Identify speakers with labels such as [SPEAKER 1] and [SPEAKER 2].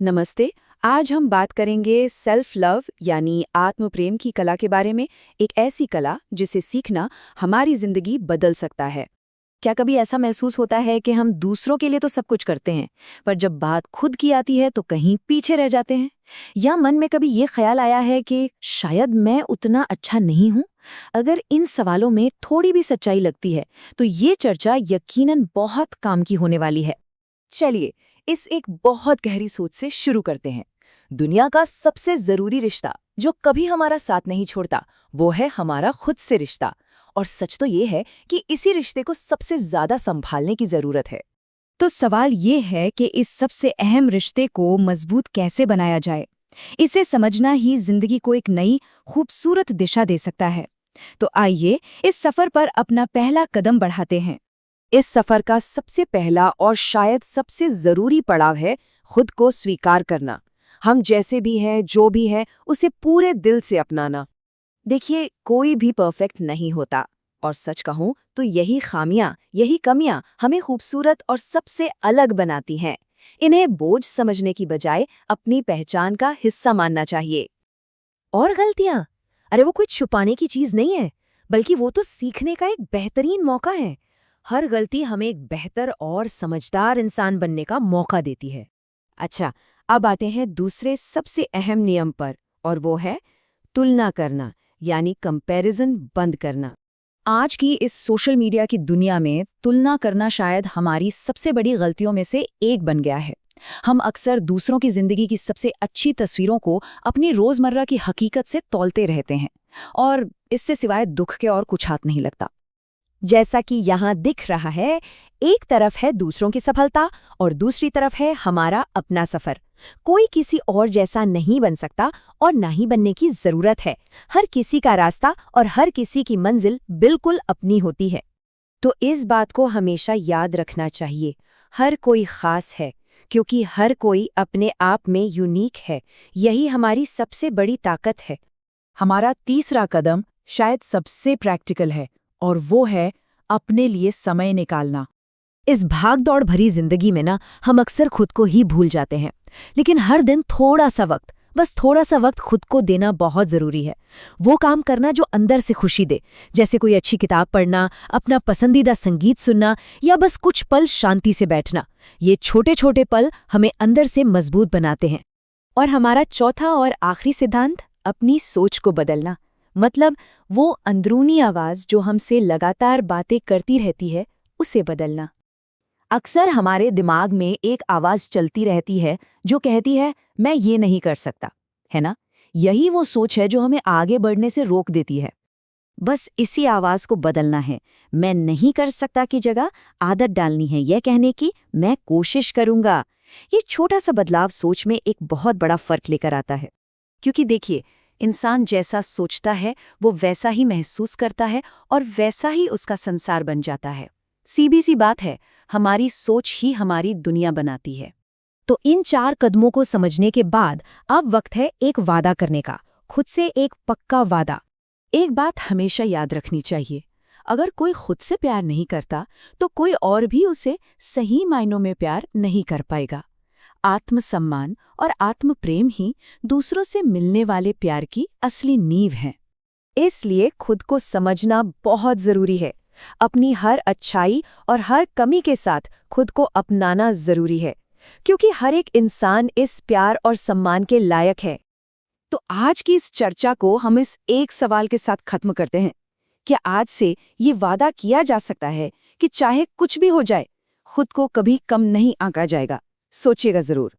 [SPEAKER 1] नमस्ते। आज हम बात करेंगे सेल्फ लव यानी आत्म प्रेम की कला के बारे में। एक ऐसी कला जिसे सीखना हमारी जिंदगी बदल सकता है। क्या कभी ऐसा महसूस होता है कि हम दूसरों के लिए तो सब कुछ करते हैं, पर जब बात खुद की आती है तो कहीं पीछे रह जाते हैं? या मन में कभी ये ख्याल आया है कि शायद मैं उतना अच्छा नहीं हूं? अगर इन सवालों में थोड़ी भी सच्चाई लगती है तो ये चर्चा यकीनन बहुत काम की होने वाली है। चलिए इस एक बहुत गहरी सोच से शुरू करते हैं। दुनिया का सबसे जरूरी रिश्ता जो कभी हमारा साथ नहीं छोड़ता, वो है हमारा खुद से रिश्ता। और सच तो ये है कि इसी रिश्ते को सबसे ज्यादा संभालने की जरूरत है।
[SPEAKER 2] तो सवाल ये है कि इस सबसे अहम रिश्ते को मजबूत कैसे बनाया जाए। इसे समझना ही जिंदगी को एक नई खूबसूरत दिशा दे सकता है। तो आइए इस सफर पर अपना पहला कदम बढ़ाते हैं।
[SPEAKER 1] इस सफर का सबसे पहला और शायद सबसे जरूरी पड़ाव है खुद को स्वीकार करना। हम जैसे भी हैं, जो भी हैं, उसे पूरे दिल से अपनाना। देखिए, कोई भी परफेक्ट नहीं होता, और सच कहूं तो यही खामियां, यही कमियां हमें खूबसूरत और सबसे अलग बनाती हैं। इन्हें बोझ समझने की बजाय अपनी पहचान का हिस्सा मानना चाहिए। और गलतियां, अरे वो कोई छुपाने की चीज नहीं है, बल्कि वो तो सीखने का एक बेहतरीन मौका है। हर गलती हमें एक बेहतर और समझदार इंसान बनने का मौका देती है। अच्छा, अब आते हैं दूसरे सबसे अहम नियम पर, और वो है तुलना करना, यानी कंपैरिजन बंद करना। आज की इस सोशल मीडिया की दुनिया में तुलना करना शायद हमारी सबसे बड़ी गलतियों में से एक बन गया है। हम अक्सर दूसरों की जिंदगी की सबसे अच्छी तस्वीरों को अपनी रोजमर्रा की हकीकत से तौलते रहते हैं, और इससे सिवाय दुख के और कुछ हाथ नहीं लगता। जैसा कि यहाँ दिख रहा है, एक तरफ है दूसरों की सफलता और दूसरी तरफ है हमारा अपना सफर। कोई किसी और जैसा नहीं बन सकता, और ना ही बनने की जरूरत है। हर किसी का रास्ता और हर किसी की मंजिल बिल्कुल अपनी होती है। तो इस बात को हमेशा याद रखना चाहिए। हर कोई खास है, क्योंकि हर कोई अपने आप में यूनिक है। यही हमारी सबसे बड़ी ताकत है।
[SPEAKER 2] हमारा तीसरा कदम शायद सबसे प्रैक्टिकल है, और वो है अपने लिए समय निकालना।
[SPEAKER 1] इस भाग-दौड़ भरी जिंदगी में ना, हम अक्सर खुद को ही भूल जाते हैं। लेकिन हर दिन थोड़ा सा वक्त, बस थोड़ा सा वक्त खुद को देना बहुत जरूरी है। वो काम करना जो अंदर से खुशी दे, जैसे कोई अच्छी किताब पढ़ना, अपना पसंदीदा संगीत सुनना, या बस कुछ पल शांति से बैठना। ये छोटे छोटे पल हमें अंदर से मजबूत बनाते हैं। और हमारा चौथा और आखिरी सिद्धांत, अपनी सोच को बदलना। मतलब वो अंदरूनी आवाज जो हमसे लगातार बातें करती रहती है, उसे बदलना। अक्सर हमारे दिमाग में एक आवाज चलती रहती है जो कहती है मैं ये नहीं कर सकता, है ना? यही वो सोच है जो हमें आगे बढ़ने से रोक देती है। बस इसी आवाज को बदलना है। मैं नहीं कर सकता की जगह आदत डालनी है यह कहने की मैं कोशिश करूंगा। ये छोटा सा बदलाव सोच में एक बहुत बड़ा फर्क लेकर आता है। क्योंकि देखिए, इंसान जैसा सोचता है वो वैसा ही महसूस करता है, और वैसा ही उसका संसार बन जाता है। सीधी सी बात है, हमारी सोच ही हमारी दुनिया बनाती है। तो इन 4 कदमों को समझने के बाद अब वक्त है एक वादा करने का, खुद से एक पक्का वादा। एक बात हमेशा याद रखनी चाहिए, अगर कोई खुद से प्यार नहीं करता तो कोई और भी उसे सही मायनों में प्यार नहीं कर पाएगा। आत्मसम्मान और आत्म प्रेम ही दूसरों से मिलने वाले प्यार की असली नींव है। इसलिए खुद को समझना बहुत जरूरी है। अपनी हर अच्छाई और हर कमी के साथ खुद को अपनाना जरूरी है, क्योंकि हर एक इंसान इस प्यार और सम्मान के लायक है। तो आज की इस चर्चा को हम इस एक सवाल के साथ खत्म करते हैं। क्या आज से ये वादा किया जा सकता है कि चाहे कुछ भी हो जाए, खुद को कभी कम नहीं आंका जाएगा? सोचिएगा जरूर।